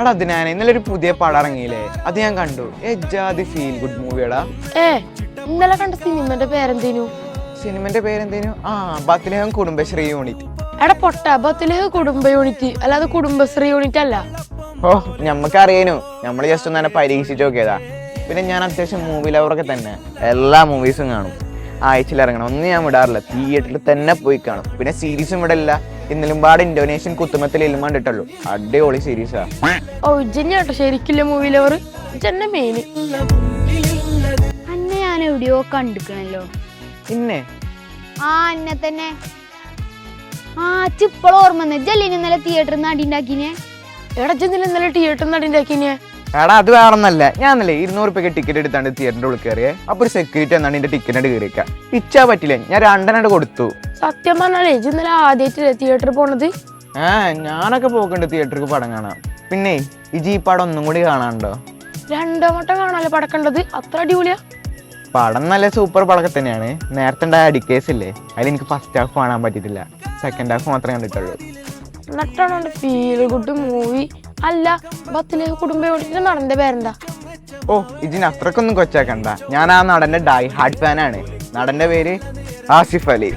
എടാ അത് ഞാൻ ഇന്നലെ ഒരു പുതിയ പടം ഇറങ്ങിയില്ലേ, അത് ഞാൻ കണ്ടു. ജാതി ഫീൽ ഗുഡ് മൂവിയടാ. ഇന്നലെ കണ്ട സിനിമന്റെ പേരെന്തേനു? സിനിമന്റെ പേരെന്തേനു? Bethlehem Kudumbashree unit. എടാ പൊട്ട, ബത്ലഹേം കുടുംബ യൂണിറ്റ് അല്ലാതെ കുടുംബശ്രീ യൂണിറ്റ് അല്ല. ഓ ഞമ്മക്കറിയേനു, നമ്മള് ജസ്റ്റ് ഒന്ന് തന്നെ പരീക്ഷിച്ച് നോക്കിയതാ. പിന്നെ ഞാൻ അത്യാവശ്യം മൂവി ലവറൊക്കെ തന്നെ, എല്ലാ മൂവീസും കാണും. ആഴ്ചയിൽ ഇറങ്ങണം ഒന്നും ഞാൻ വിടാറില്ല, തിയേറ്ററിൽ തന്നെ പോയി കാണും. പിന്നെ സീരീസും വിടല്ല. ഇന്നലും പാട് ഇന്തോനേഷ്യൻ കുത്തുമത്തിൽ ഇല്ലുമാണ്ടിട്ടുള്ളൂ. അടിപൊളി സീരീസാ. ഓ ഇജ്ജന്നെയാട്ടോ ശരിക്കില്ല മൂവി ലവർ, ഇജ്ജന്നെ മെയിന്. അന്നെ ഞാൻ എവിടെയോ കണ്ടിക്കണല്ലോ. പിന്നെ അന്നെ തന്നെ. ചിപ്പോഴും ഓർമ്മ ജല്ലിന് ഇന്നലെ തിയേറ്ററിൽ നിന്ന് അടിണ്ടാക്കിനെ. എടാ ഇന്നലെ തിയേറ്ററിൽ നടിണ്ടാക്കിനെ. എടാ അത് വേറൊന്നല്ല, ഞാൻ അല്ലേ 200 രൂപയ്ക്ക് ടിക്കറ്റ് എടുത്താണ്ട് തിയേറ്ററിന്റെ ഉള്ളിൽ കയറിയേ. അപ്പൊ ഒരു സെക്യൂരിറ്റി എന്നാണ് എന്റെ ടിക്കറ്റ് കയറിയേക്ക. ഇച്ചാ പറ്റില്ല, ഞാൻ 2 കൊടുത്തു. സത്യം പറഞ്ഞാലേ ഇന്നലെ ആദ്യമായിട്ടല്ലേ തിയേറ്ററിൽ പോണത്? ഞാനൊക്കെ പോക്കണ്ട് തിയേറ്റർക്ക് പടം കാണാം. പിന്നെ ഈ പടം ഒന്നും കൂടി കാണാനുണ്ടോ? 2 വട്ടം കാണാല്ലേ പടക്കണ്ടത്, അത്ര അടിപൊളിയാ. പടം നല്ല സൂപ്പർ പടമൊക്കെ തന്നെയാണ്. നേരത്തെ ഉണ്ടായ അഡിക്കേസ് ഇല്ലേ, അതിൽ എനിക്ക് ഫസ്റ്റ് ഹാഫ് കാണാൻ പറ്റിയിട്ടില്ല, സെക്കൻഡ് ഹാഫ് മാത്രമേ കണ്ടിട്ടുള്ളൂ. എന്നിട്ടാണ് ഫീൽ ഗുഡ് മൂവി. അല്ല ബത്ലഹേം കുടുംബ യൂണിറ്റിന്റെ നടന്റെ പേരെന്താ? ഓ ഇതിന് അത്രക്കൊന്നും കൊച്ചാക്കണ്ട, ഞാൻ ആ നടന്റെ ഡൈ ഹാർഡ് ഫാനാണ്. നടന്റെ പേര് ആസിഫ് അലി.